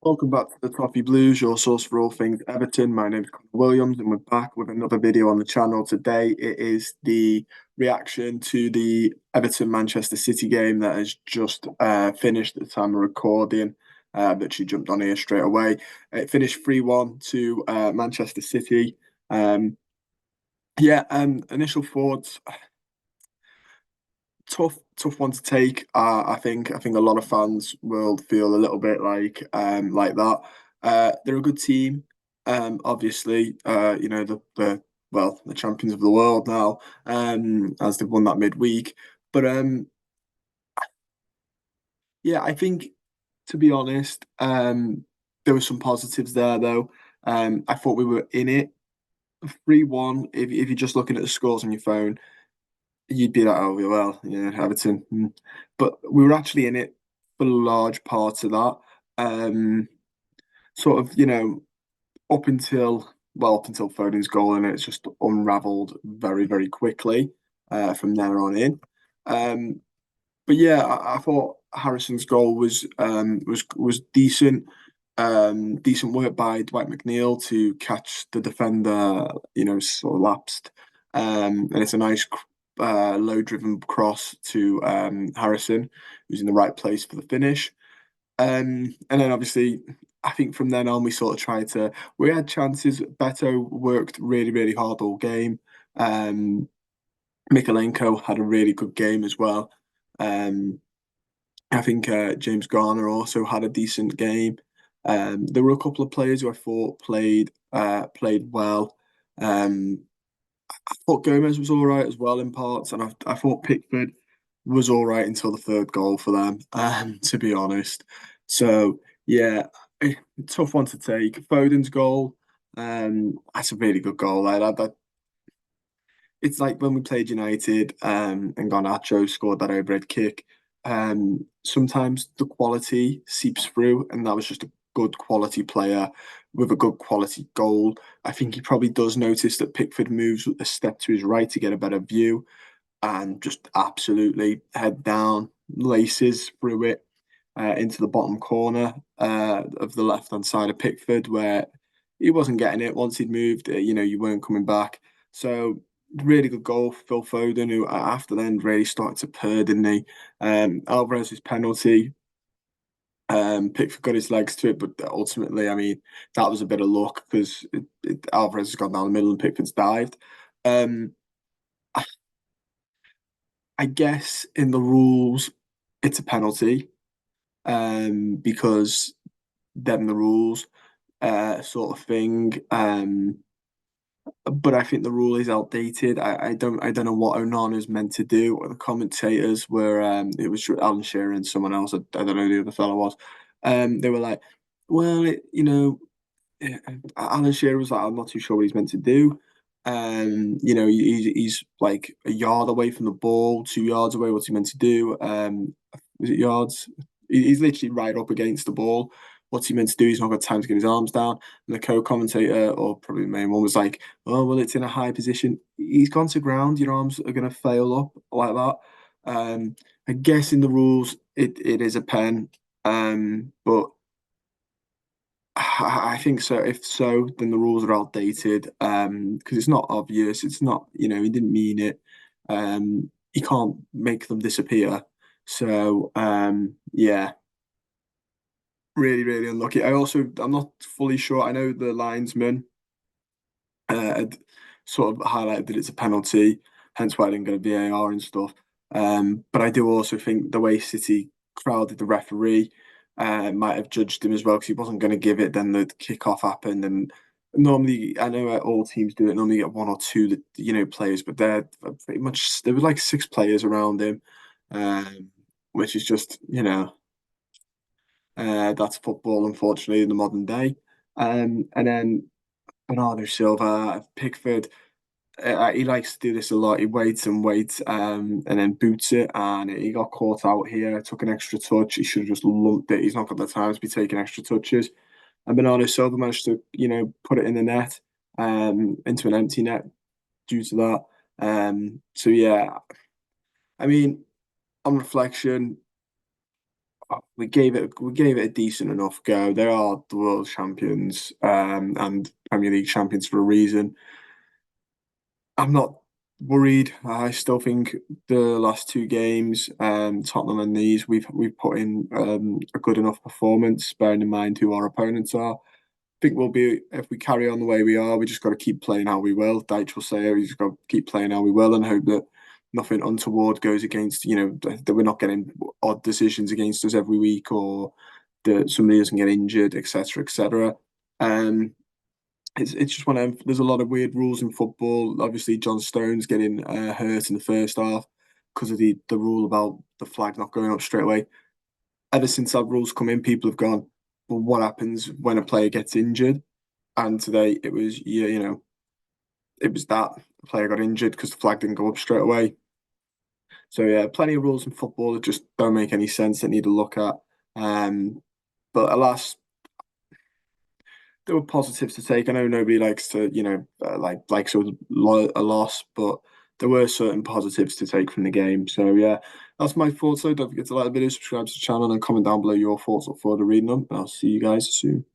Welcome back to the Toffee Blues, your source for all things Everton. My name is Connor Williams, and we're back with another video on the channel. Today, it is the reaction to the Everton Manchester City game that has just finished at the time of recording. That she jumped on here straight away. It finished 3-1 to Manchester City. Um, Initial thoughts, tough one to take. I think a lot of fans will feel a little bit like that. They're a good team. Obviously, the champions of the world now, as they've won that midweek. But yeah, I think to be honest, there were some positives there though. I thought we were in it 3-1. If you're just looking at the scores on your phone, you'd be like, oh, well, yeah, Everton. But we were actually in it for large parts of that. Um, Sort of, up until Foden's goal, and it's just unravelled very, very quickly from there on in. Um, but yeah, I thought Harrison's goal was decent. Decent work by Dwight McNeil to catch the defender, sort of lapsed. And it's a nice low-driven cross to Harrison, who's in the right place for the finish. And then obviously, I think from then on we sort of tried to. We had chances. Beto worked really, really hard all game. Um, Mikalenko had a really good game as well. Um, I think James Garner also had a decent game. There were a couple of players who I thought played well. Um, I thought Gomez was all right as well in parts, and I thought Pickford was all right until the third goal for them. To be honest, so yeah, tough one to take. Foden's goal, that's a really good goal. It's like when we played United, and Garnacho scored that overhead kick. Sometimes the quality seeps through, and that was just a good quality player with a good quality goal. I think he probably does notice that Pickford moves a step to his right to get a better view, and just absolutely head down, laces through it into the bottom corner of the left hand side of Pickford, where he wasn't getting it once he'd moved. You weren't coming back. So really good goal for Phil Foden, who after then really started to purr, didn't he? Alvarez's penalty. Pickford got his legs to it, but ultimately, I mean, that was a bit of luck because Alvarez has gone down the middle and Pickford's dived. Um, I guess in the rules, it's a penalty, because them the rules, sort of thing. But I think the rule is outdated. I don't know what Onana's meant to do. Or the commentators were, it was Alan Shearer and someone else. I don't know who the other fellow was. They were like, well, Alan Shearer was like, I'm not too sure what he's meant to do. He's like a yard away from the ball, 2 yards away. What's he meant to do? Was it yards? He's literally right up against the ball. What's he meant to do? He's not got time to get his arms down. And the co-commentator, or probably the main one, was like, "Oh well, it's in a high position. He's gone to ground. Your arms are going to fail up like that." I guess in the rules, it is a pen, but I think so. If so, then the rules are outdated. Because it's not obvious. It's not, he didn't mean it. He can't make them disappear. So, yeah, really, really unlucky. I'm not fully sure. I know the linesman had sort of highlighted that it's a penalty, hence why I didn't go to VAR and stuff. But I do also think the way City crowded the referee might have judged him as well because he wasn't going to give it. Then the kickoff happened, and normally I know all teams do it. Normally you get one or two that players, but they're pretty much there were like six players around him, which is just that's football, unfortunately, in the modern day. And then Bernardo Silva, Pickford. He likes to do this a lot. He waits and waits, and then boots it, and he got caught out here. Took an extra touch. He should have just lumped it. He's not got the time to be taking extra touches. And Bernardo Silva managed to, put it in the net, into an empty net due to that. So yeah, I mean, on reflection, we gave it a decent enough go. They are the world champions, and Premier League champions for a reason. I'm not worried. I still think the last two games, Tottenham and these, we've put in a good enough performance, bearing in mind who our opponents are. I think we'll be if we carry on the way we are. We just got to keep playing how we will. Deitch will say we just got to keep playing how we will and hope that nothing untoward goes against. That we're not getting odd decisions against us every week, or that somebody doesn't get injured, etc., etc. Um, it's just one of there's a lot of weird rules in football. Obviously, John Stones getting hurt in the first half because of the rule about the flag not going up straight away. Ever since that rule's come in, people have gone, well, what happens when a player gets injured? And today it was, yeah, it was that the player got injured because the flag didn't go up straight away. So yeah, plenty of rules in football that just don't make any sense that need to look at. Um, but alas, there were positives to take. I know nobody likes to, likes a loss, but there were certain positives to take from the game. So yeah, that's my thoughts. So don't forget to like the video, subscribe to the channel, and comment down below your thoughts. Look forward to reading them. And I'll see you guys soon.